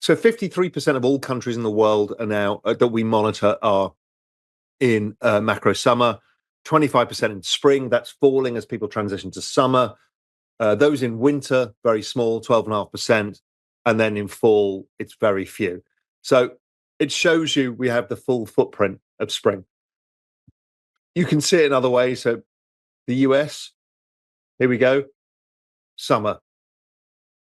So 53% of all countries in the world are now that we monitor are in macro summer, 25% in spring. That's falling as people transition to summer. Those in winter, very small, 12.5%. And then in fall, it's very few. So it shows you we have the full footprint of spring. You can see it in other ways. So the US, here we go, summer.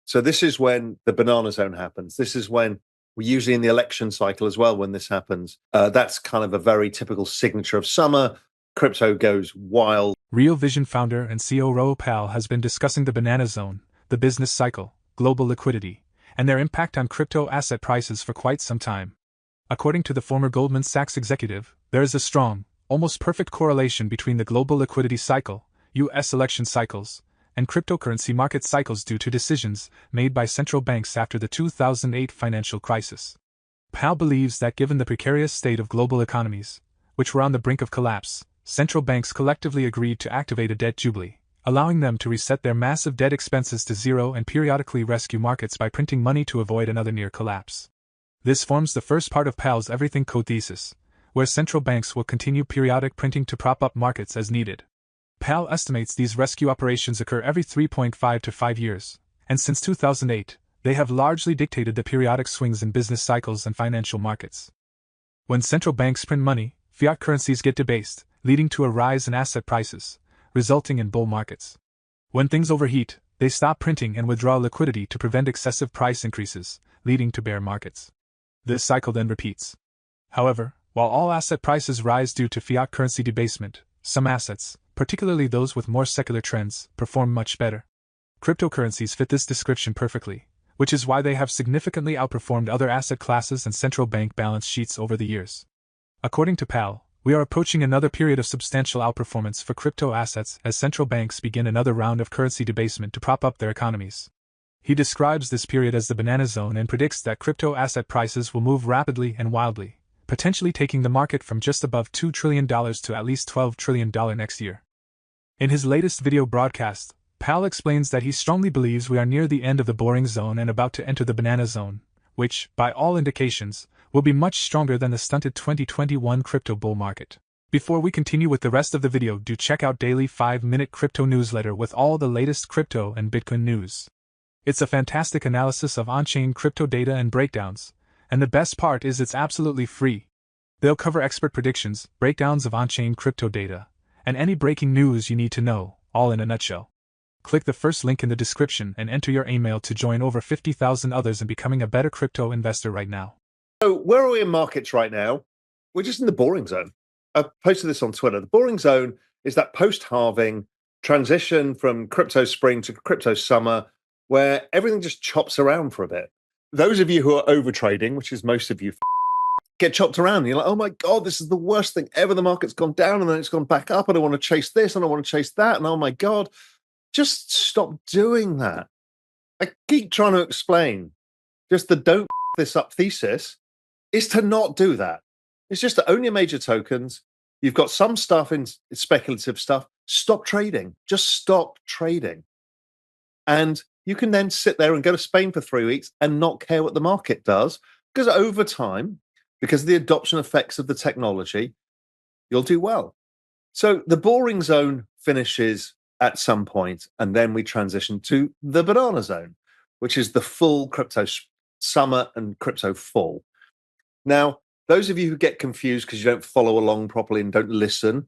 So this is when the banana zone happens. This is when we're usually in the election cycle as well when this happens. That's kind of a very typical signature of summer. Crypto goes wild. Real Vision founder and CEO Raoul has been discussing the banana zone, the business cycle, global liquidity, and their impact on crypto asset prices for quite some time. According to the former Goldman Sachs executive, there is a strong, almost perfect correlation between the global liquidity cycle, U.S. election cycles, and cryptocurrency market cycles due to decisions made by central banks after the 2008 financial crisis. Powell believes that given the precarious state of global economies, which were on the brink of collapse, central banks collectively agreed to activate a debt jubilee, allowing them to reset their massive debt expenses to zero and periodically rescue markets by printing money to avoid another near collapse. This forms the first part of Powell's Everything Code thesis, where central banks will continue periodic printing to prop up markets as needed. Powell estimates these rescue operations occur every 3.5 to 5 years, and since 2008, they have largely dictated the periodic swings in business cycles and financial markets. When central banks print money, fiat currencies get debased, leading to a rise in asset prices, resulting in bull markets. When things overheat, they stop printing and withdraw liquidity to prevent excessive price increases, leading to bear markets. This cycle then repeats. However, while all asset prices rise due to fiat currency debasement, some assets, particularly those with more secular trends, perform much better. Cryptocurrencies fit this description perfectly, which is why they have significantly outperformed other asset classes and central bank balance sheets over the years. According to Powell, we are approaching another period of substantial outperformance for crypto assets as central banks begin another round of currency debasement to prop up their economies. He describes this period as the banana zone and predicts that crypto asset prices will move rapidly and wildly, potentially taking the market from just above $2 trillion to at least $12 trillion next year. In his latest video broadcast, Powell explains that he strongly believes we are near the end of the boring zone and about to enter the banana zone, which, by all indications, will be much stronger than the stunted 2021 crypto bull market. Before we continue with the rest of the video, do check out daily 5-minute crypto newsletter with all the latest crypto and Bitcoin news. It's a fantastic analysis of on-chain crypto data and breakdowns, and the best part is it's absolutely free. They'll cover expert predictions, breakdowns of on-chain crypto data, and any breaking news you need to know, all in a nutshell. Click the first link in the description and enter your email to join over 50,000 others in becoming a better crypto investor right now. So where are we in markets right now? We're just in the boring zone. I posted this on Twitter. The boring zone is that post-halving transition from crypto spring to crypto summer where everything just chops around for a bit. Those of you who are over trading, which is most of you, get chopped around. You're like, oh my God, this is the worst thing ever. The market's gone down and then it's gone back up. I don't want to chase this and I want to chase that. And oh my God, just stop doing that. I keep trying to explain. Just the don't this up thesis is to not do that. It's just to own your major tokens. You've got some stuff in speculative stuff. Stop trading. Just stop trading. And you can then sit there and go to Spain for 3 weeks and not care what the market does, because over time, because of the adoption effects of the technology, you'll do well. So the boring zone finishes at some point, and then we transition to the banana zone, which is the full crypto summer and crypto fall. Now, those of you who get confused because you don't follow along properly and don't listen,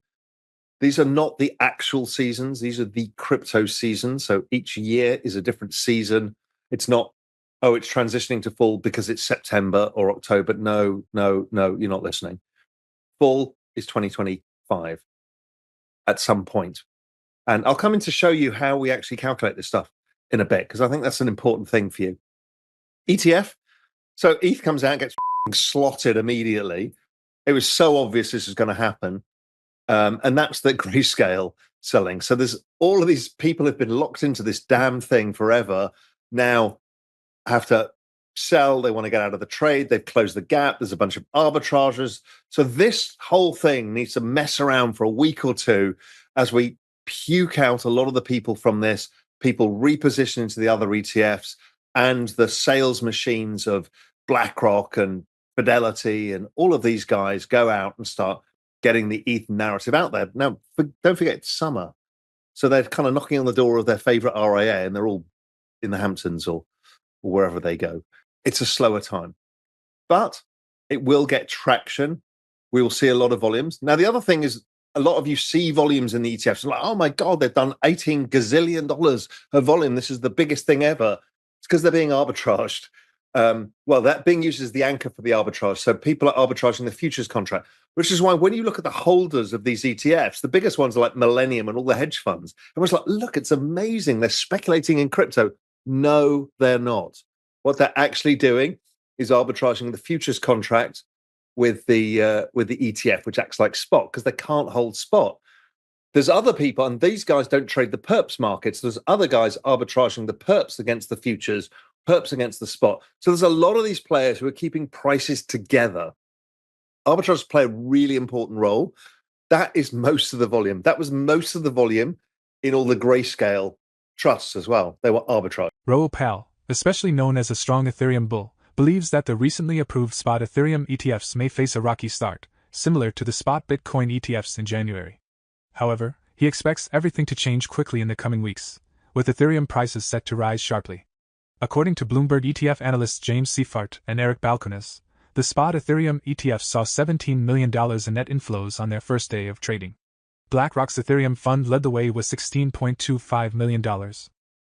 these are not the actual seasons. These are the crypto seasons. So each year is a different season. It's not, oh, it's transitioning to fall because it's September or October. No, you're not listening. Fall is 2025 at some point. And I'll come in to show you how we actually calculate this stuff in a bit, because I think that's an important thing for you. ETF. So ETH comes out, gets slotted immediately. It was so obvious this was going to happen. And that's the grayscale selling. So there's all of these people who've been locked into this damn thing forever now have to sell. They want to get out of the trade. They've closed the gap. There's a bunch of arbitrageurs. So this whole thing needs to mess around for a week or two as we puke out a lot of the people from this, people reposition into the other ETFs, and the sales machines of BlackRock and Fidelity and all of these guys go out and start getting the ETH narrative out there. Now, don't forget it's summer. So they're kind of knocking on the door of their favorite RIA and they're all in the Hamptons or wherever they go. It's a slower time, but it will get traction. We will see a lot of volumes. Now, the other thing is a lot of you see volumes in the ETFs. Like, oh my God, they've done $18 gazillion of volume. This is the biggest thing ever. It's because they're being arbitraged. Well, that being used as the anchor for the arbitrage. So people are arbitraging the futures contract, which is why when you look at the holders of these ETFs, the biggest ones are like Millennium and all the hedge funds. Everyone's like, look, it's amazing. They're speculating in crypto. No, they're not. What they're actually doing is arbitraging the futures contract with the ETF, which acts like spot because they can't hold spot. There's other people, and these guys don't trade the perps markets. There's other guys arbitraging the perps against the futures, perps against the spot. So there's a lot of these players who are keeping prices together. Arbitrage play a really important role. That is most of the volume. That was most of the volume in all the grayscale trusts as well. They were arbitrage. Raoul, especially known as a strong Ethereum bull, believes that the recently approved spot Ethereum ETFs may face a rocky start, similar to the spot Bitcoin ETFs in January. However, he expects everything to change quickly in the coming weeks, with Ethereum prices set to rise sharply. According to Bloomberg ETF analysts James Seifert and Eric Balcones, the spot Ethereum ETF saw $17 million in net inflows on their first day of trading. BlackRock's Ethereum fund led the way with $16.25 million.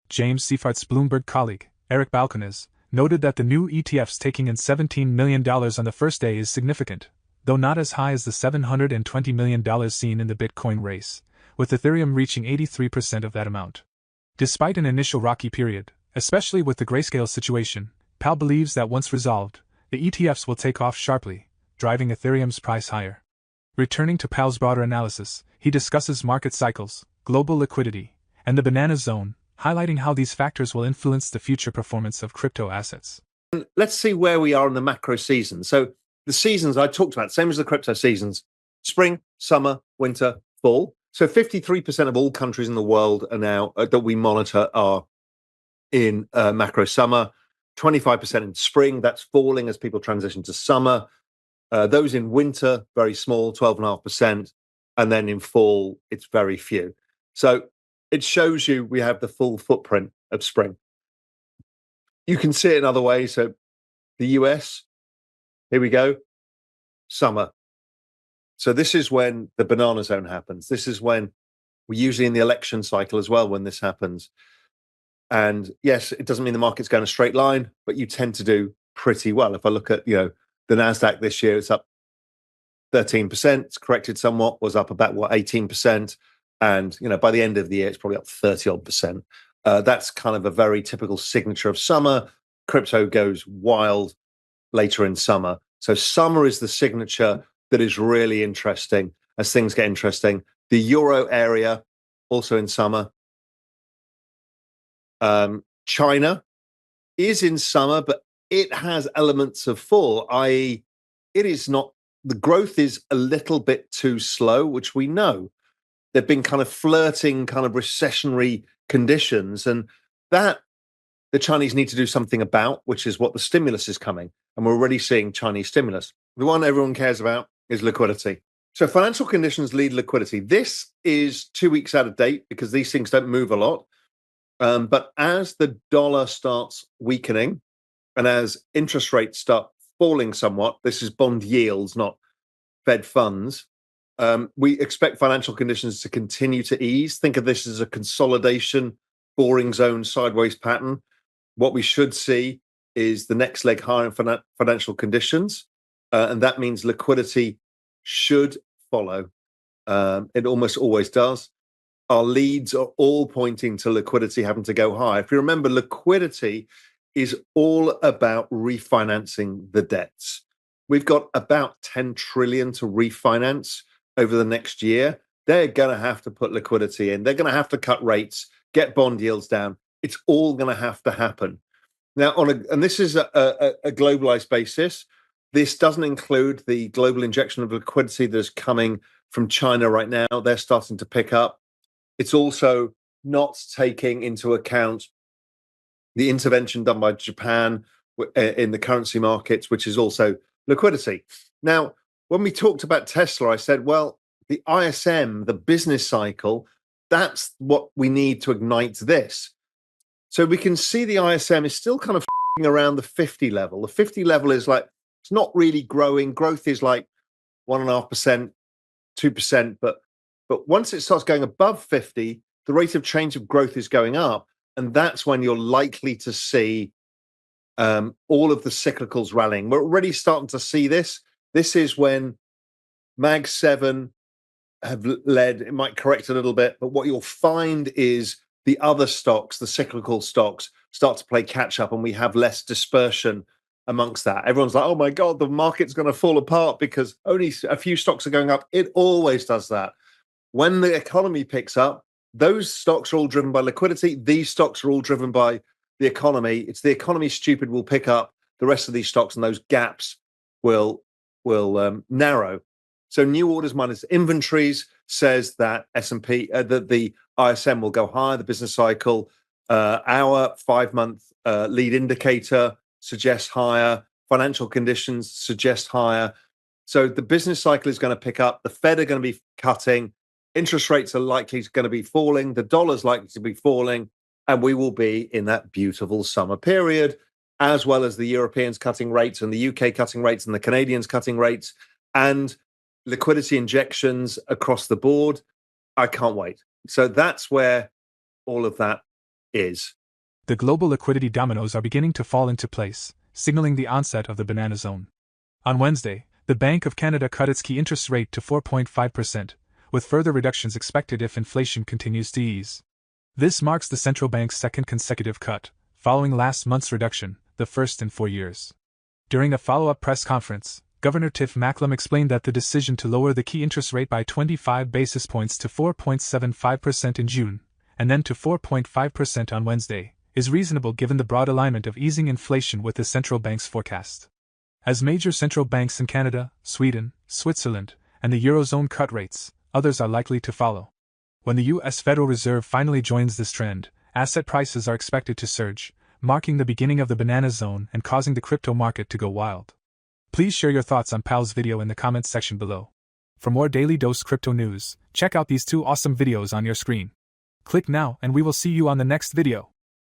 James Seifert's Bloomberg colleague, Eric Balcones, noted that the new ETFs taking in $17 million on the first day is significant, though not as high as the $720 million seen in the Bitcoin race, with Ethereum reaching 83% of that amount. Despite an initial rocky period, especially with the grayscale situation, Powell believes that once resolved, the ETFs will take off sharply, driving Ethereum's price higher. Returning to Powell's broader analysis, he discusses market cycles, global liquidity, and the banana zone, highlighting how these factors will influence the future performance of crypto assets. Let's see where we are in the macro season. So the seasons I talked about, same as the crypto seasons, spring, summer, winter, fall. So 53% of all countries in the world are now that we monitor are in macro summer, 25% in spring. That's falling as people transition to summer. Those in winter, very small, 12.5%. And then in fall, it's very few. So it shows you we have the full footprint of spring. You can see it in other ways. So the US, here we go, summer. So this is when the banana zone happens. This is when we're usually in the election cycle as well when this happens. And yes, it doesn't mean the market's going a straight line, but you tend to do pretty well. If I look at, the NASDAQ this year, it's up 13%. It's corrected somewhat, was up about, 18%. And, by the end of the year, it's probably up 30 odd percent. That's kind of a very typical signature of summer. Crypto goes wild later in summer. So summer is the signature that is really interesting as things get interesting. The Euro area, also in summer. China is in summer, but it has elements of fall, i.e., it is not, the growth is a little bit too slow, which we know. They've been kind of flirting kind of recessionary conditions, and that the Chinese need to do something about, which is what the stimulus is coming. And we're already seeing Chinese stimulus. The one everyone cares about is liquidity. So financial conditions lead liquidity. This is 2 weeks out of date because these things don't move a lot. But as the dollar starts weakening and as interest rates start falling somewhat, this is bond yields, not Fed funds, we expect financial conditions to continue to ease. Think of this as a consolidation, boring zone, sideways pattern. What we should see is the next leg higher in financial conditions, and that means liquidity should follow. It almost always does. Our leads are all pointing to liquidity having to go high. If you remember, liquidity is all about refinancing the debts. We've got about 10 trillion to refinance over the next year. They're going to have to put liquidity in. They're going to have to cut rates, get bond yields down. It's all going to have to happen. Now, and this is a globalized basis. This doesn't include the global injection of liquidity that's coming from China right now. They're starting to pick up. It's also not taking into account the intervention done by Japan in the currency markets, which is also liquidity. Now, when we talked about Tesla, I said, well, the ISM, the business cycle, that's what we need to ignite this. So we can see the ISM is still kind of around the 50 level. The 50 level is like, it's not really growing. Growth is like 1.5%, 2%. But once it starts going above 50, the rate of change of growth is going up. And that's when you're likely to see all of the cyclicals rallying. We're already starting to see this. This is when Mag 7 have led. It might correct a little bit, but what you'll find is the other stocks, the cyclical stocks, start to play catch up, and we have less dispersion amongst that. Everyone's like, oh my God, the market's going to fall apart because only a few stocks are going up. It always does that. When the economy picks up, those stocks are all driven by liquidity. These stocks are all driven by the economy. It's the economy stupid will pick up the rest of these stocks, and those gaps will narrow. So new orders minus inventories says that S&P, that the ISM will go higher, the business cycle. Our 5-month lead indicator suggests higher. Financial conditions suggest higher. So the business cycle is going to pick up. The Fed are going to be cutting. Interest rates are likely going to be falling. The dollar's likely to be falling. And we will be in that beautiful summer period, as well as the Europeans cutting rates and the UK cutting rates and the Canadians cutting rates and liquidity injections across the board. I can't wait. So that's where all of that is. The global liquidity dominoes are beginning to fall into place, signaling the onset of the banana zone. On Wednesday, the Bank of Canada cut its key interest rate to 4.5%, with further reductions expected if inflation continues to ease. This marks the central bank's second consecutive cut, following last month's reduction, the first in 4 years. During a follow-up press conference, Governor Tiff Macklem explained that the decision to lower the key interest rate by 25 basis points to 4.75% in June, and then to 4.5% on Wednesday, is reasonable given the broad alignment of easing inflation with the central bank's forecast. As major central banks in Canada, Sweden, Switzerland, and the Eurozone cut rates, others are likely to follow. When the U.S. Federal Reserve finally joins this trend, asset prices are expected to surge, marking the beginning of the banana zone and causing the crypto market to go wild. Please share your thoughts on Pal's video in the comments section below. For more Daily Dose Crypto news, check out these 2 awesome videos on your screen. Click now and we will see you on the next video.